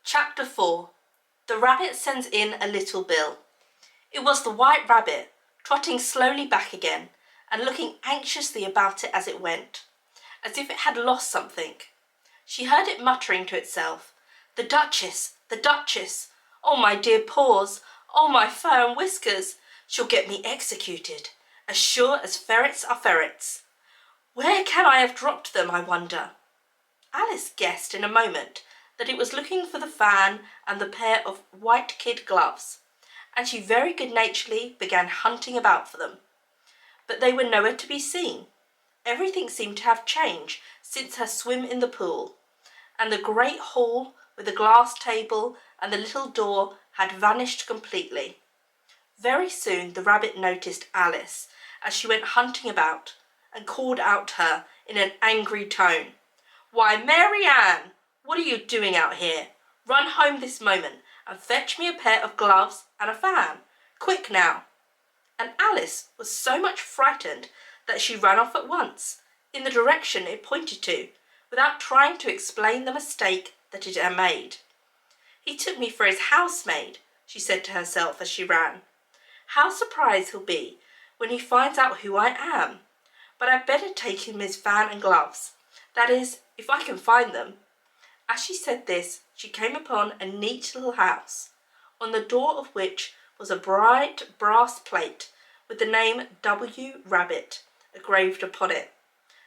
Chapter 4. The Rabbit Sends in a Little Bill. It was the White Rabbit, trotting slowly back again, and looking anxiously about it as it went, as if it had lost something. She heard it muttering to itself, "The Duchess! The Duchess! Oh, my dear paws! Oh, my fur and whiskers! She'll get me executed, as sure as ferrets are ferrets. Where can I have dropped them, I wonder?" Alice guessed in a moment that it was looking for the fan and the pair of white kid gloves, and she very good-naturedly began hunting about for them. But they were nowhere to be seen. Everything seemed to have changed since her swim in the pool, and the great hall with the glass table and the little door had vanished completely. Very soon the rabbit noticed Alice as she went hunting about, and called out to her in an angry tone, "Why, Mary Ann, what are you doing out here? Run home this moment and fetch me a pair of gloves and a fan. Quick now!" And Alice was so much frightened that she ran off at once, in the direction it pointed to, without trying to explain the mistake that it had made. "He took me for his housemaid," she said to herself as she ran. "How surprised he'll be when he finds out who I am. But I'd better take him his fan and gloves. That is, if I can find them." As she said this, she came upon a neat little house, on the door of which was a bright brass plate with the name W. Rabbit engraved upon it.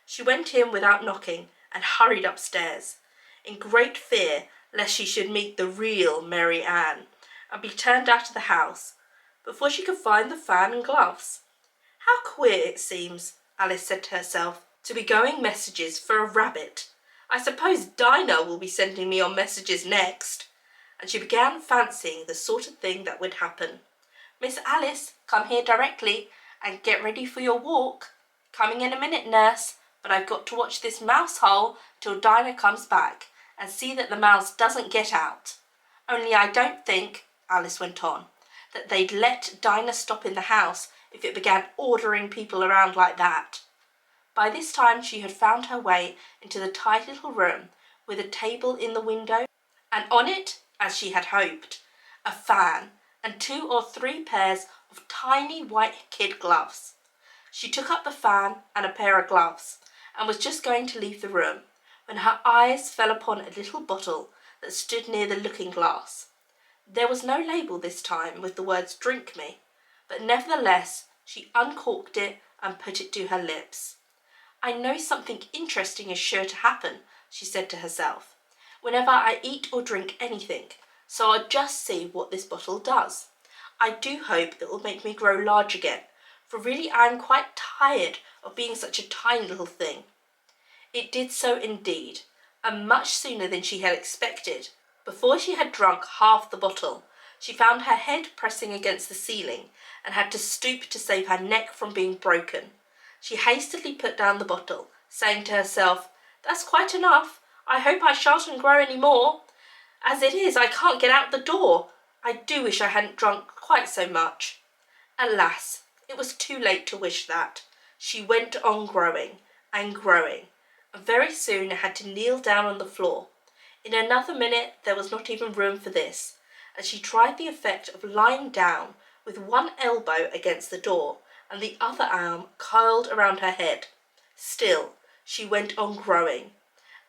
She went in without knocking and hurried upstairs, in great fear lest she should meet the real Mary Ann and be turned out of the house before she could find the fan and gloves. "How queer it seems," Alice said to herself, "to be going messages for a rabbit. I suppose Dinah will be sending me on messages next." And she began fancying the sort of thing that would happen. "Miss Alice, come here directly and get ready for your walk. Coming in a minute, nurse, but I've got to watch this mouse hole till Dinah comes back and see that the mouse doesn't get out. Only I don't think," Alice went on, "that they'd let Dinah stop in the house if it began ordering people around like that." By this time she had found her way into the tight little room with a table in the window, and on it, as she had hoped, a fan and 2 or 3 pairs of tiny white kid gloves. She took up the fan and a pair of gloves, and was just going to leave the room, when her eyes fell upon a little bottle that stood near the looking-glass. There was no label this time with the words "Drink me," but nevertheless she uncorked it and put it to her lips. "I know something interesting is sure to happen," she said to herself, "whenever I eat or drink anything, so I'll just see what this bottle does. I do hope it will make me grow large again, for really I am quite tired of being such a tiny little thing." It did so indeed, and much sooner than she had expected. Before she had drunk half the bottle, she found her head pressing against the ceiling and had to stoop to save her neck from being broken. She hastily put down the bottle, saying to herself, "That's quite enough. I hope I shan't grow any more. As it is, I can't get out the door. I do wish I hadn't drunk quite so much." Alas, it was too late to wish that. She went on growing and growing, and very soon had to kneel down on the floor. In another minute there was not even room for this, and she tried the effect of lying down with one elbow against the door and the other arm curled around her head. Still, she went on growing,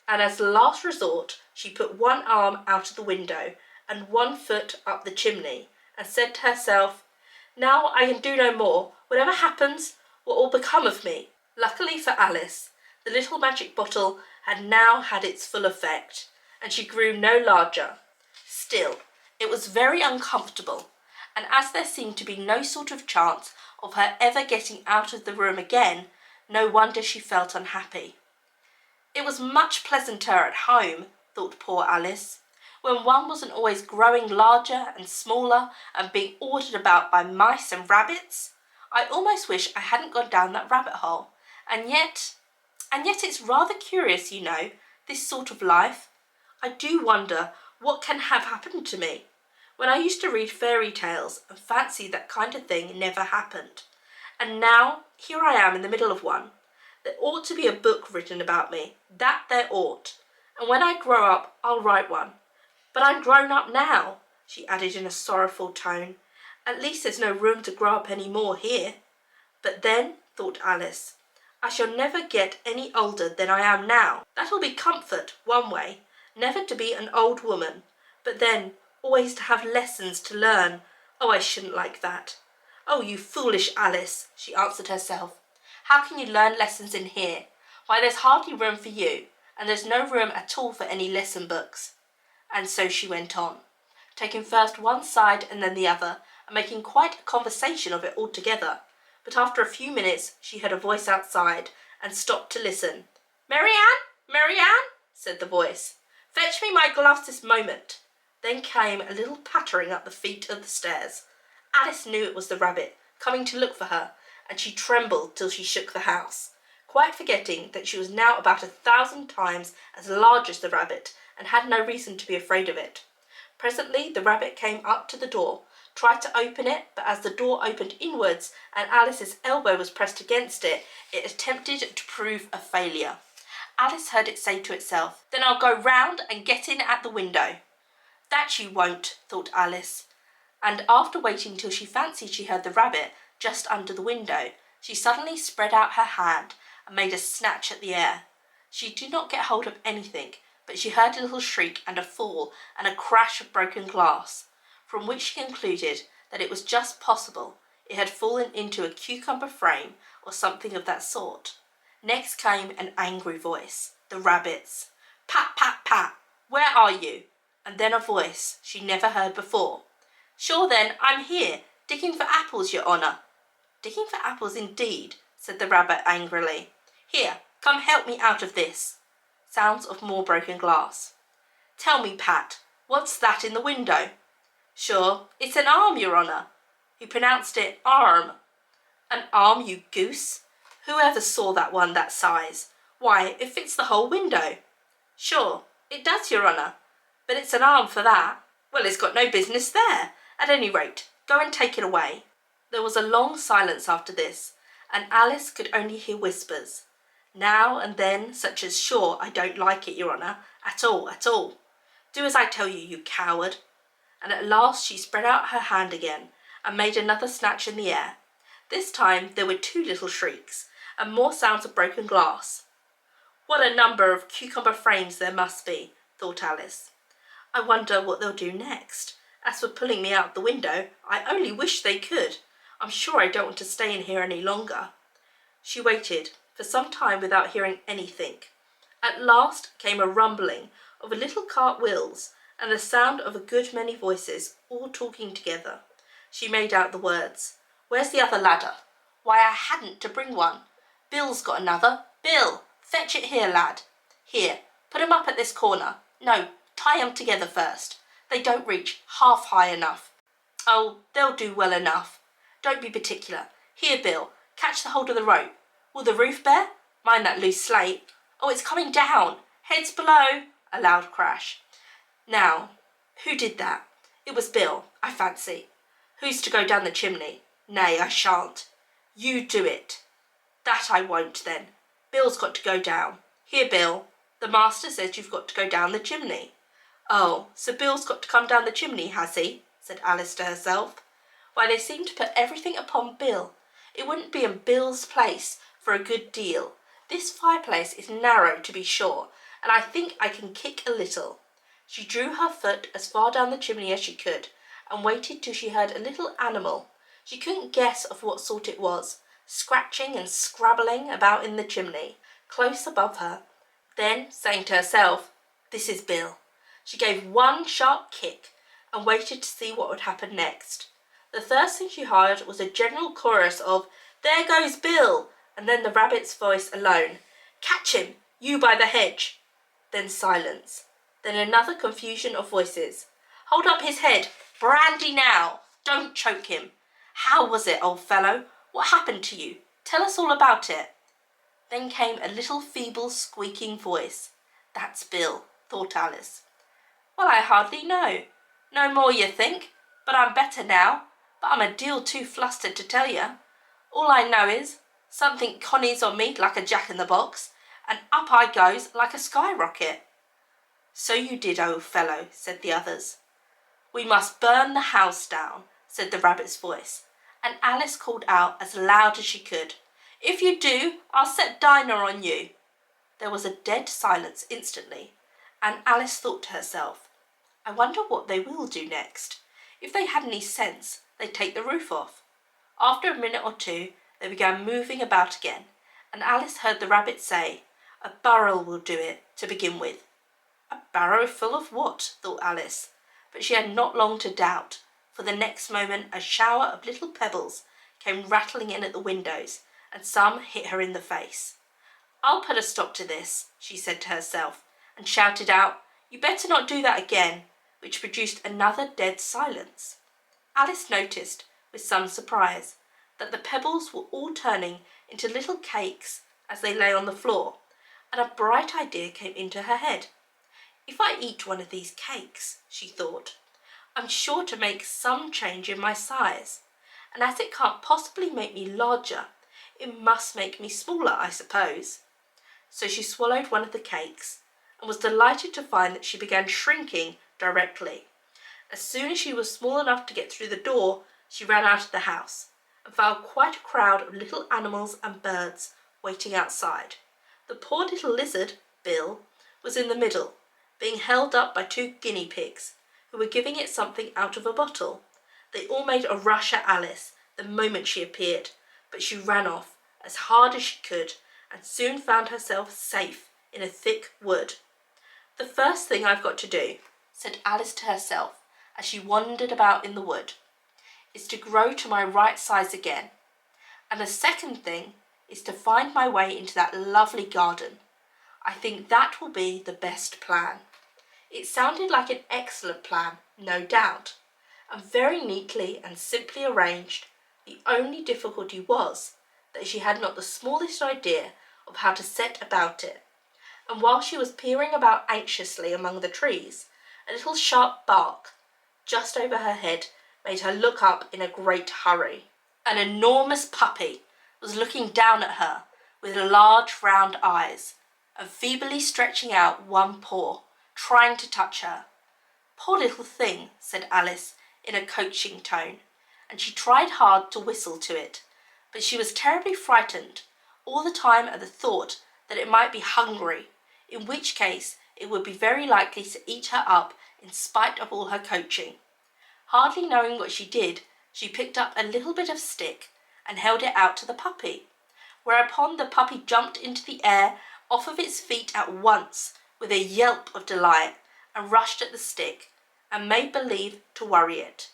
and as a last resort she put one arm out of the window and one foot up the chimney, and said to herself, "Now I can do no more. Whatever happens, what will become of me?" Luckily for Alice, the little magic bottle had now had its full effect, and she grew no larger. Still, it was very uncomfortable, and as there seemed to be no sort of chance of her ever getting out of the room again, no wonder she felt unhappy. It was much pleasanter at home, thought poor Alice, when one wasn't always growing larger and smaller and being ordered about by mice and rabbits. I almost wish I hadn't gone down that rabbit hole, and yet it's rather curious, you know, this sort of life. I do wonder what can have happened to me, when I used to read fairy tales and fancy that kind of thing never happened. And now here I am in the middle of one. There ought to be a book written about me, that there ought, and when I grow up I'll write one. But I'm grown up now, she added in a sorrowful tone. At least there's no room to grow up any more here. But then, thought Alice, I shall never get any older than I am now. That'll be comfort, one way, never to be an old woman, but then always to have lessons to learn. Oh, I shouldn't like that. Oh, you foolish Alice, she answered herself. How can you learn lessons in here? Why, there's hardly room for you, and there's no room at all for any lesson books. And so she went on, taking first one side and then the other, and making quite a conversation of it altogether. But after a few minutes she heard a voice outside, and stopped to listen. "Marianne, Marianne," said the voice, "fetch me my gloves this moment." Then came a little pattering up the feet of the stairs. Alice knew it was the rabbit, coming to look for her, and she trembled till she shook the house, quite forgetting that she was now about 1,000 times as large as the rabbit, and had no reason to be afraid of it. Presently the rabbit came up to the door, tried to open it, but as the door opened inwards and Alice's elbow was pressed against it, it attempted to prove a failure. Alice heard it say to itself, "Then I'll go round and get in at the window." That you won't, thought Alice, and after waiting till she fancied she heard the rabbit just under the window, she suddenly spread out her hand and made a snatch at the air. She did not get hold of anything, but she heard a little shriek and a fall and a crash of broken glass, from which she concluded that it was just possible it had fallen into a cucumber frame or something of that sort. Next came an angry voice, the rabbit's. "Pat, pat, pat, where are you?" And then a voice she never heard before. "Sure then, I'm here, digging for apples, your honour." "Digging for apples indeed," said the rabbit angrily. "Here, come help me out of this." Sounds of more broken glass. "Tell me, Pat, what's that in the window?" "Sure, it's an arm, your honour." He pronounced it arm. "An arm, you goose? Who ever saw that one that size? Why, it fits the whole window." "Sure, it does, your honour, but it's an arm for that." "Well, it's got no business there. At any rate, go and take it away." There was a long silence after this, and Alice could only hear whispers, now and then, such as, "Sure, I don't like it, your honour, at all, at all. Do as I tell you, you coward." And at last she spread out her hand again, and made another snatch in the air. This time there were 2 little shrieks, and more sounds of broken glass. "What a number of cucumber frames there must be," thought Alice. "I wonder what they'll do next. As for pulling me out the window, I only wish they could. I'm sure I don't want to stay in here any longer." She waited for some time without hearing anything. At last came a rumbling of a little cart wheels, and the sound of a good many voices, all talking together. She made out the words, "Where's the other ladder? Why, I hadn't to bring one. Bill's got another. Bill, fetch it here, lad. Here, put 'em up at this corner. No, tie 'em together first. They don't reach half high enough." "Oh, they'll do well enough. Don't be particular. Here, Bill, catch the hold of the rope. Will the roof bear? Mind that loose slate. Oh, it's coming down. Heads below." A loud crash. "Now, who did that? It was Bill, I fancy. Who's to go down the chimney? Nay, I shan't. You do it." "That I won't, then. Bill's got to go down. Here, Bill, the master says you've got to go down the chimney." "Oh, so Bill's got to come down the chimney, has he?" said Alice to herself. "Why, they seem to put everything upon Bill. It wouldn't be in Bill's place for a good deal. This fireplace is narrow, to be sure, and I think I can kick a little." She drew her foot as far down the chimney as she could, and waited till she heard a little animal, she couldn't guess of what sort it was, scratching and scrabbling about in the chimney, close above her. Then, saying to herself, "This is Bill," she gave one sharp kick, and waited to see what would happen next. The first thing she heard was a general chorus of, "There goes Bill," and then the rabbit's voice alone, "Catch him, you by the hedge." Then silence. Then another confusion of voices. "Hold up his head, brandy now, don't choke him. How was it, old fellow? What happened to you? Tell us all about it." Then came a little feeble squeaking voice. "That's Bill," thought Alice. "Well, I hardly know. No more, you think, but I'm better now. But I'm a deal too flustered to tell you. All I know is, something connies on me like a jack-in-the-box, and up I goes like a skyrocket." "So you did, old fellow," said the others. "We must burn the house down," said the rabbit's voice, and Alice called out as loud as she could, "If you do, I'll set Dinah on you." There was a dead silence instantly, and Alice thought to herself, "I wonder what they will do next. If they had any sense, they'd take the roof off." After a minute or two, they began moving about again, and Alice heard the rabbit say, "A barrel will do it, to begin with." A barrow full of what? thought Alice, but she had not long to doubt, for the next moment a shower of little pebbles came rattling in at the windows, and some hit her in the face. "I'll put a stop to this," she said to herself, and shouted out, "You better not do that again," which produced another dead silence. Alice noticed, with some surprise, that the pebbles were all turning into little cakes as they lay on the floor, and a bright idea came into her head. "If I eat one of these cakes," she thought, "I'm sure to make some change in my size, and as it can't possibly make me larger, it must make me smaller, I suppose." So she swallowed one of the cakes, and was delighted to find that she began shrinking directly. As soon as she was small enough to get through the door, she ran out of the house, and found quite a crowd of little animals and birds waiting outside. The poor little lizard, Bill, was in the middle, being held up by 2 guinea pigs, who were giving it something out of a bottle. They all made a rush at Alice the moment she appeared, but she ran off as hard as she could, and soon found herself safe in a thick wood. "The first thing I've got to do," said Alice to herself as she wandered about in the wood, "is to grow to my right size again. And the second thing is to find my way into that lovely garden. I think that will be the best plan." It sounded like an excellent plan, no doubt, and very neatly and simply arranged. The only difficulty was that she had not the smallest idea of how to set about it, and while she was peering about anxiously among the trees, a little sharp bark just over her head made her look up in a great hurry. An enormous puppy was looking down at her with large round eyes, and feebly stretching out one paw, trying to touch her. "Poor little thing," said Alice in a coaxing tone, and she tried hard to whistle to it, but she was terribly frightened all the time at the thought that it might be hungry, in which case it would be very likely to eat her up in spite of all her coaxing. Hardly knowing what she did, she picked up a little bit of stick and held it out to the puppy, whereupon the puppy jumped into the air off of its feet at once with a yelp of delight, and rushed at the stick, and made believe to worry it.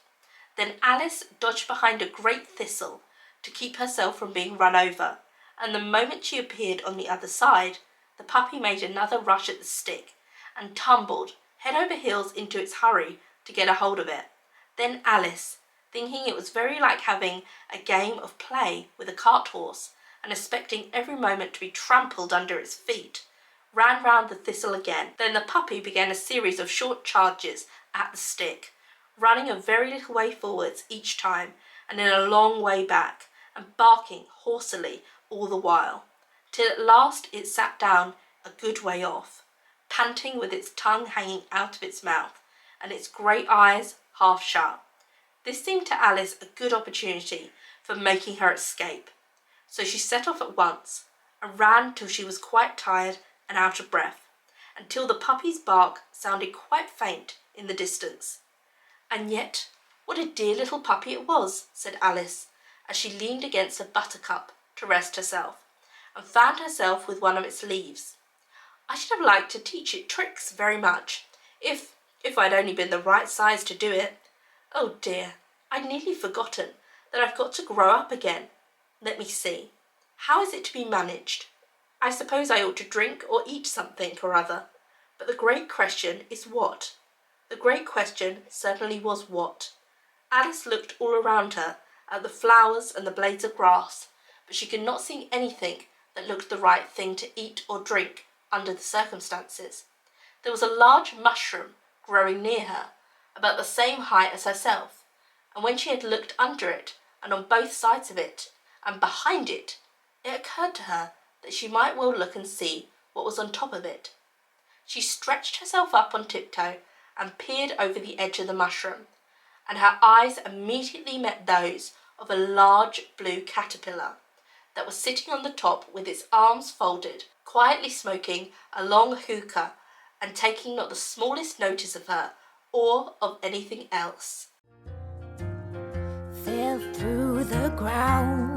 Then Alice dodged behind a great thistle to keep herself from being run over, and the moment she appeared on the other side, the puppy made another rush at the stick, and tumbled head over heels into its hurry to get a hold of it. Then Alice, thinking it was very like having a game of play with a cart horse, and expecting every moment to be trampled under its feet, ran round the thistle again. Then the puppy began a series of short charges at the stick, running a very little way forwards each time, and then a long way back, and barking hoarsely all the while, till at last it sat down a good way off, panting with its tongue hanging out of its mouth, and its great eyes half shut. This seemed to Alice a good opportunity for making her escape, so she set off at once, and ran till she was quite tired and out of breath, until the puppy's bark sounded quite faint in the distance. "And yet, what a dear little puppy it was," said Alice, as she leaned against a buttercup to rest herself, and fanned herself with one of its leaves. "I should have liked to teach it tricks very much, if I'd only been the right size to do it. Oh dear, I'd nearly forgotten that I've got to grow up again. Let me see, how is it to be managed? I suppose I ought to drink or eat something or other, but the great question is what?" The great question certainly was what. Alice looked all around her at the flowers and the blades of grass, but she could not see anything that looked the right thing to eat or drink under the circumstances. There was a large mushroom growing near her, about the same height as herself, and when she had looked under it, and on both sides of it, and behind it, it occurred to her that she might well look and see what was on top of it. She stretched herself up on tiptoe and peered over the edge of the mushroom, and her eyes immediately met those of a large blue caterpillar that was sitting on the top with its arms folded, quietly smoking a long hookah and taking not the smallest notice of her or of anything else. Fell through the ground